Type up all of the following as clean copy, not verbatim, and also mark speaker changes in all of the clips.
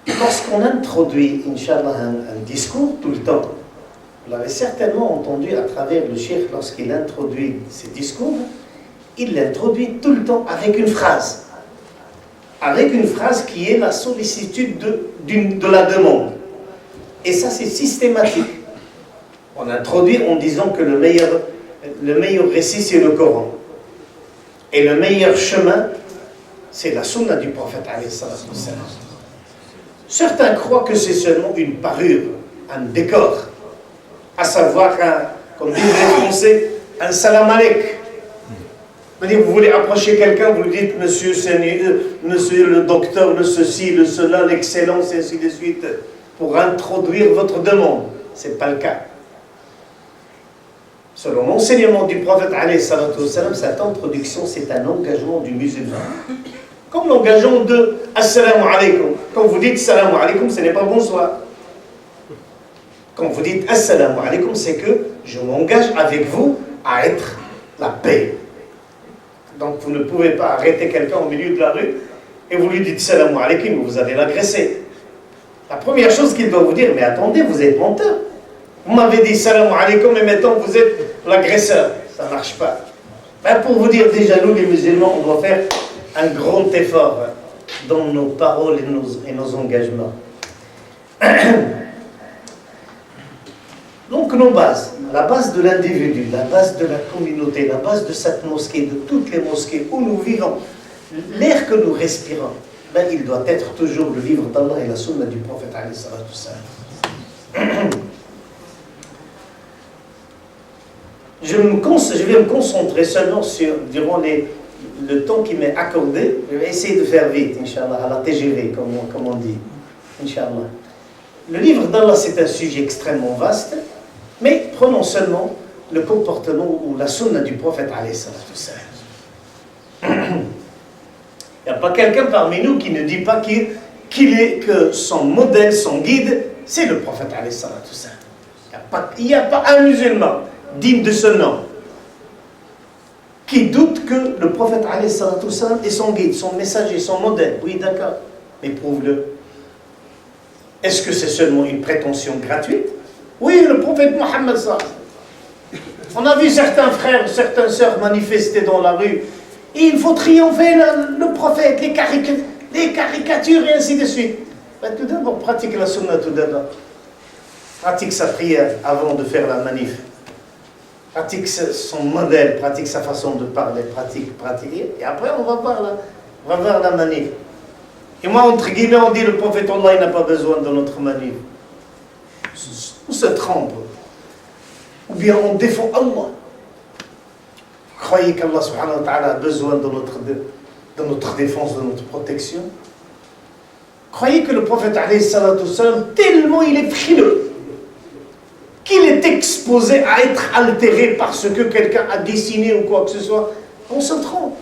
Speaker 1: Lorsqu'on introduit, Inch'Allah, un discours tout le temps, vous l'avez certainement entendu à travers le cheikh lorsqu'il introduit ses discours, il l'introduit tout le temps avec une phrase. Avec une phrase qui est la sollicitude de la demande. Et ça, c'est systématique. On introduit en disant que le meilleur récit, c'est le Coran. Et le meilleur chemin, c'est la sunna du prophète, alayhi salatu wassalam. Certains croient que c'est seulement une parure, un décor, à savoir, comme disent les Français, un salam alek. Vous voulez approcher quelqu'un, vous lui dites monsieur, monsieur le docteur, le ceci, le cela, l'excellence, et ainsi de suite, pour introduire votre demande. Ce n'est pas le cas. Selon l'enseignement du prophète, alayhi salatu wassalam, cette introduction, c'est un engagement du musulman. Comme l'engagement de Assalamu alaikum. Quand vous dites Assalamu alaikum, ce n'est pas bonsoir. Quand vous dites Assalamu alaikum, c'est que je m'engage avec vous à être la paix. Donc vous ne pouvez pas arrêter quelqu'un au milieu de la rue et vous lui dites Assalamu alaikum, vous allez l'agresser. La première chose qu'il doit vous dire, mais attendez, vous êtes menteur. Vous m'avez dit Assalamu alaikum et maintenant vous êtes l'agresseur. Ça ne marche pas. Ben, pour vous dire déjà, nous les musulmans, on doit faire un grand effort dans nos paroles et nos engagements. Donc nos bases, la base de l'individu, la base de la communauté, la base de cette mosquée, de toutes les mosquées où nous vivons, l'air que nous respirons, ben, il doit être toujours le livre d'Allah et la sunna du prophète alayhi salatu wassalam. Je vais me concentrer seulement sur, durant le temps qui m'est accordé, je vais essayer de faire vite, Inch'Allah, à la TGV, comme on dit, Inch'Allah. Le livre d'Allah, c'est un sujet extrêmement vaste, mais prenons seulement le comportement ou la sunna du prophète, alayhi salatu wassalam. Il n'y a pas quelqu'un parmi nous qui ne dit pas que son modèle, son guide, c'est le prophète, alayhi salatu wassalam. Il n'y a pas un musulman digne de ce nom qui doute que le prophète alayhi salatu wassalam est son guide, son messager, son modèle. Oui, d'accord, mais prouve-le. Est-ce que c'est seulement une prétention gratuite? Oui, le prophète Mohammed sallallahu alayhi wa sallam. On a vu certains frères, certaines sœurs manifester dans la rue. Et il faut triompher le prophète, les caricatures et ainsi de suite. Ben, tout d'abord, pratique la sunna tout d'abord. Pratique sa prière avant de faire la manif. Pratique son modèle, pratique sa façon de parler, pratique. Et après, on va voir la manif. Et moi, entre guillemets, on dit le prophète Allah, il n'a pas besoin de notre manif. On se trompe. Ou bien on défend Allah. Croyez qu'Allah subhanahu wa ta'ala a besoin de notre défense, de notre protection. Croyez que le prophète alayhi salatu wassalam, tellement il est frileux, qu'il est exposé à être altéré parce que quelqu'un a dessiné ou quoi que ce soit, on se trompe.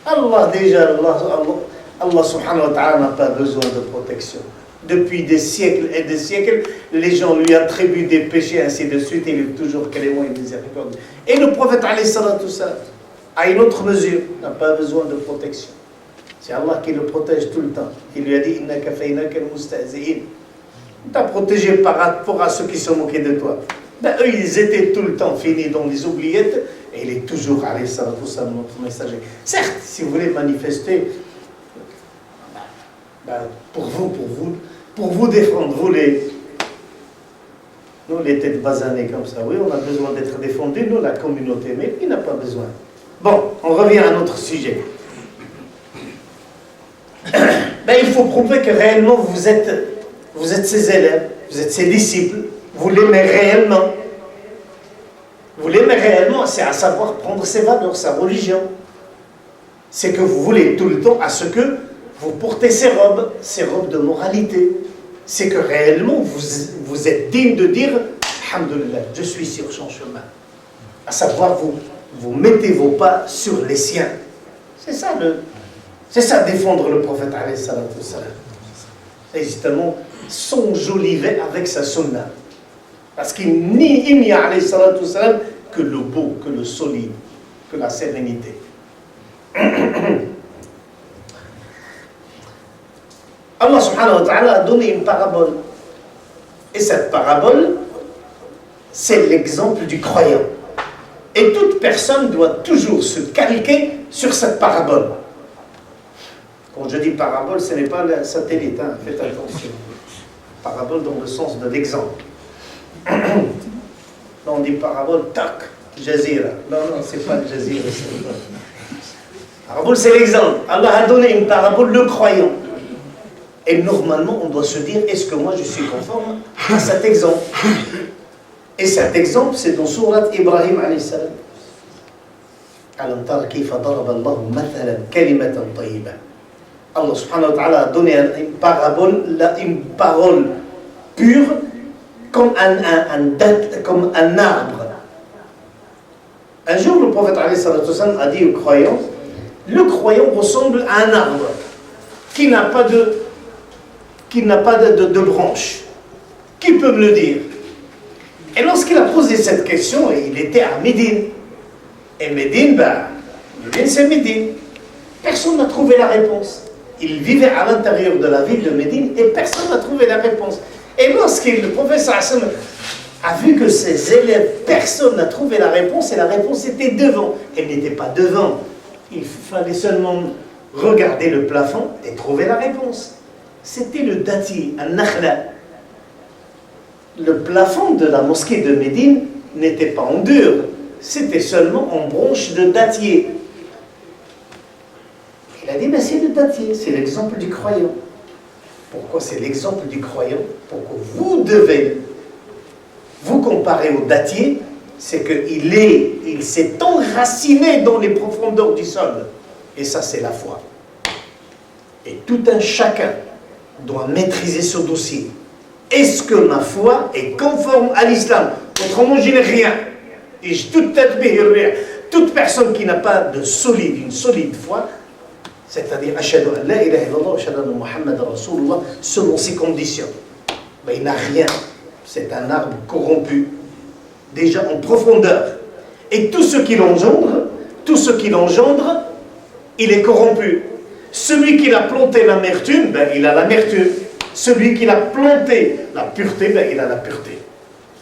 Speaker 1: Allah subhanahu wa ta'ala n'a pas besoin de protection. Depuis des siècles et des siècles, les gens lui attribuent des péchés, ainsi de suite, et il est toujours clément et miséricordieux. Et le prophète alayhi salatu wassalam, à une autre mesure, n'a pas besoin de protection. C'est Allah qui le protège tout le temps. Il lui a dit Innaka faynaka al-mustahzi'in. Il t'a protégé par rapport à ceux qui se moquaient de toi. Ben, eux, ils étaient tout le temps finis dans les oubliettes, et il est toujours alayhi salatu wassalam, notre messager. Certes, si vous voulez manifester, pour vous défendre, nous les têtes basanées comme ça, oui, on a besoin d'être défendus, nous la communauté, mais il n'a pas besoin. Bon, on revient à notre sujet. Il faut prouver que réellement vous êtes ses élèves, vous êtes ses disciples, vous l'aimez réellement. Vous l'aimez réellement, c'est à savoir prendre ses valeurs, sa religion. C'est que vous voulez tout le temps à ce que vous portez ces robes de moralité. C'est que réellement, vous êtes digne de dire « Alhamdulillah, je suis sur son chemin ». À savoir, vous mettez vos pas sur les siens. C'est ça défendre le prophète alayhi salatu wassalam. C'est justement s'enjoliver avec sa sunna. Parce qu'il n'y a alayhi salatu wassalam que le beau, que le solide, que la sérénité. Allah subhanahu wa ta'ala a donné une parabole. Et cette parabole, c'est l'exemple du croyant. Et toute personne doit toujours se calquer sur cette parabole. Quand je dis parabole, ce n'est pas le satellite, hein, faites attention. Parabole dans le sens de l'exemple. Là, on dit parabole, tac, Jazira. Non, c'est pas le Jazira. Parabole, c'est l'exemple. Allah a donné une parabole, le croyant. Et normalement, on doit se dire, est-ce que moi je suis conforme à cet exemple? Et cet exemple, c'est dans Sourate Ibrahim alayhi salam. Alam tara kayfa daraba Allahu mathalan kalimatan tayyibah. Allah subhanahu wa ta'ala a donné une parole pure comme un arbre. Un jour, le prophète alayhi salam a dit aux croyants, le croyant ressemble à un arbre qui n'a pas de branche. Qui peut me le dire? Et lorsqu'il a posé cette question, il était à Médine. Et Médine, c'est Médine. Personne n'a trouvé la réponse. Il vivait à l'intérieur de la ville de Médine et personne n'a trouvé la réponse. Et lorsque le professeur Hassan a vu que ses élèves, personne n'a trouvé la réponse, et la réponse était devant. Elle n'était pas devant. Il fallait seulement regarder le plafond et trouver la réponse. C'était le dati, al-nakhla. Le plafond de la mosquée de Médine n'était pas en dur, c'était seulement en branche de dattier. Il a dit, mais c'est le dattier, c'est l'exemple du croyant. Pourquoi c'est l'exemple du croyant? Pourquoi vous devez vous comparer au dattier? C'est qu'il s'est enraciné dans les profondeurs du sol. Et ça, c'est la foi. Et tout un chacun doit maîtriser ce dossier. Est-ce que ma foi est conforme à l'islam? Autrement, je n'ai rien. Et toute personne qui n'a pas une solide foi, c'est-à-dire ashhadu an la ilaha illallah, ashhadu anna Muhammadan Rasulullah, selon ces conditions, il n'a rien. C'est un arbre corrompu, déjà en profondeur. Et tout ce qui l'engendre, il est corrompu. Celui qui a planté l'amertume, il a l'amertume. Celui qui a planté la pureté, il a la pureté.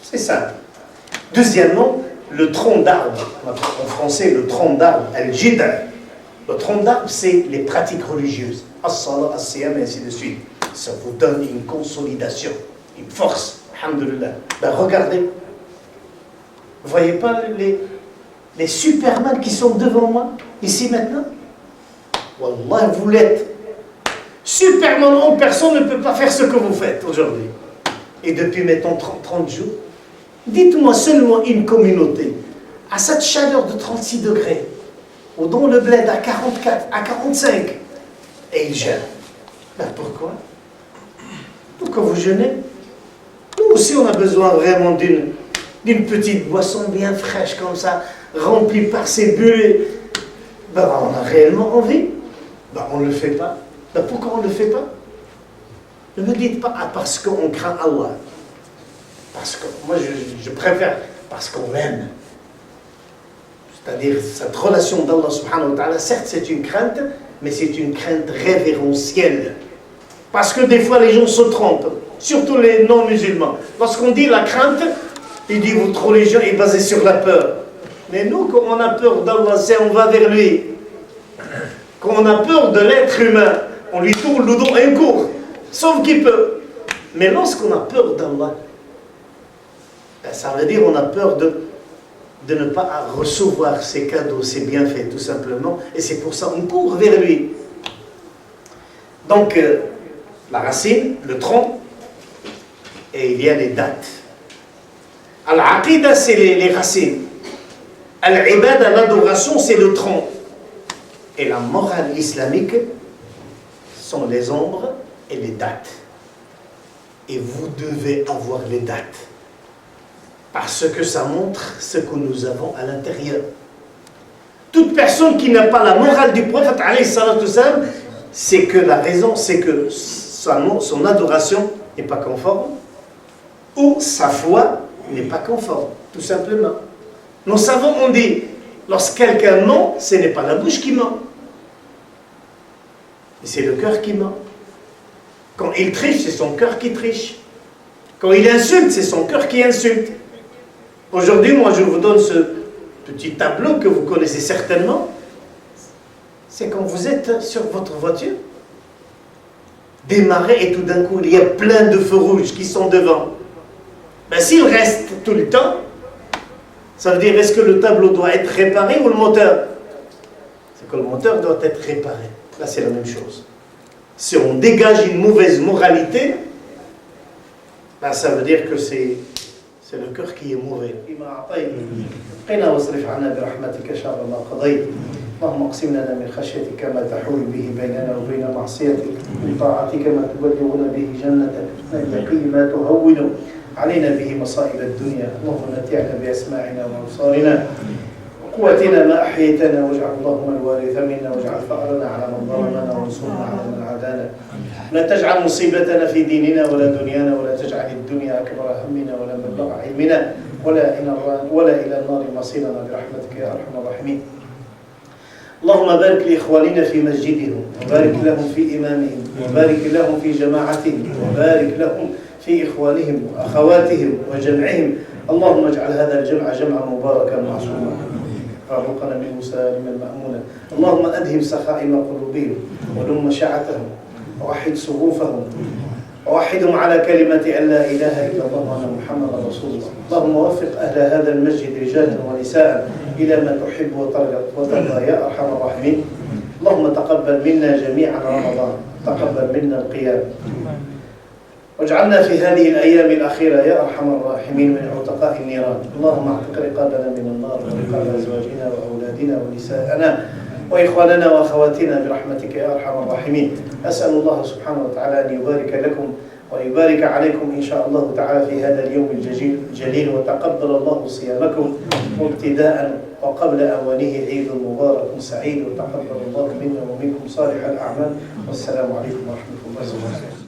Speaker 1: C'est simple. Deuxièmement, le tronc d'arbre. En français, le tronc d'arbre, al-jidal. Le tronc d'arbre, c'est les pratiques religieuses. As-salat, as-siyam, et ainsi de suite. Ça vous donne une consolidation, une force. Alhamdulillah. Regardez. Vous voyez pas les Superman qui sont devant moi, ici maintenant? Wallah, vous l'êtes. Superman, personne ne peut pas faire ce que vous faites aujourd'hui. Et depuis, mettons, 30 jours, dites-moi seulement une communauté à cette chaleur de 36 degrés, ou dont le bled à 44, à 45, et ils jeûnent. Pourquoi? Pourquoi vous jeûnez? Nous aussi, on a besoin vraiment d'une petite boisson bien fraîche comme ça, remplie par ces bulles. On a réellement envie. On ne le fait pas. Pourquoi on ne le fait pas? Ne me dites pas parce qu'on craint Allah. Parce que moi je préfère parce qu'on l'aime. C'est-à-dire cette relation d'Allah subhanahu wa ta'ala, certes c'est une crainte, mais c'est une crainte révérentielle. Parce que des fois les gens se trompent, surtout les non-musulmans. Lorsqu'on dit la crainte, ils disent votre religion est basée sur la peur. Mais nous, quand on a peur d'Allah, on va vers lui. Quand on a peur de l'être humain, on lui tourne le dos et on court. Sauf qu'il peut. Mais lorsqu'on a peur d'Allah, ça veut dire qu'on a peur de ne pas recevoir ses cadeaux, ses bienfaits, tout simplement. Et c'est pour ça qu'on court vers lui. Donc, la racine, le tronc, et il y a les dates. Al-Aqidah, c'est les racines. Al-Ibada, l'adoration, c'est le tronc. Et la morale islamique sont les ombres et les dates. Et vous devez avoir les dates. Parce que ça montre ce que nous avons à l'intérieur. Toute personne qui n'a pas la morale du prophète, c'est que la raison, c'est que son adoration n'est pas conforme, ou sa foi n'est pas conforme, tout simplement. Nous savons, on dit, lorsque quelqu'un ment, ce n'est pas la bouche qui ment, mais c'est le cœur qui ment. Quand il triche, c'est son cœur qui triche. Quand il insulte, c'est son cœur qui insulte. Aujourd'hui, moi, je vous donne ce petit tableau que vous connaissez certainement. C'est quand vous êtes sur votre voiture, démarrez et tout d'un coup, il y a plein de feux rouges qui sont devant. Ben, s'il reste tout le temps, ça veut dire, est-ce que le tableau doit être réparé ou le moteur? C'est que le moteur doit être réparé. Là, c'est la même chose. Si on dégage une mauvaise moralité, ben, ça veut dire que c'est le cœur qui est mauvais. اللهم اقسم لنا من خشيتك ما تحول به بيننا وبين معصيتك، من طاعتك ما تبلغنا به جنتك، من اليقين ما تهون علينا به مصائب الدنيا. اللهم متعنا باسماعنا وابصارنا وقوتنا ما احييتنا، واجعل اللهم الوارث منا، واجعل ثارنا على من ظلمنا، وانصرنا على من عادانا. لا تجعل مصيبتنا في ديننا ولا دنيانا، ولا تجعل الدنيا اكبر همنا ولا مبلغ علمنا، ولا الى النار مصيرنا، برحمتك يا ارحم الراحمين. اللهم بارك لإخواننا في مسجدهم، وبارك لهم في إمامهم، وبارك لهم في جماعتهم، وبارك لهم في إخوانهم وأخواتهم وجمعهم. اللهم اجعل هذا الجمع جمعا مباركا معصوما، فارقنا منه سالما مأمونا. اللهم أدهم سخائم قلوبهم ولم شعتهم، ووحد صفوفهم، ووحدهم على كلمة أن لا إله إلا الله وأن محمد رسول الله. اللهم وفق أهل هذا المسجد رجالا ونساء إلى ما تحب وترضى يا أرحم الراحمين. اللهم تقبل منا جميعا رمضان، تقبل منا القيام، واجعلنا في هذه الأيام الأخيرة يا أرحم الراحمين من عتقاء النيران. اللهم اعتق رقابنا من النار، ورقاب أزواجنا وأولادنا ونساءنا وإخواننا وأخواتنا برحمتك يا أرحم الراحمين. أسأل الله سبحانه وتعالى أن يبارك لكم ويبارك عليكم إن شاء الله تعالى في هذا اليوم الجليل، وتقبل الله صيامكم وابتداء وقبل أوانه عيد مبارك سعيد، وتقبل الله منا ومنكم صالح الأعمال. والسلام عليكم ورحمة الله وبركاته.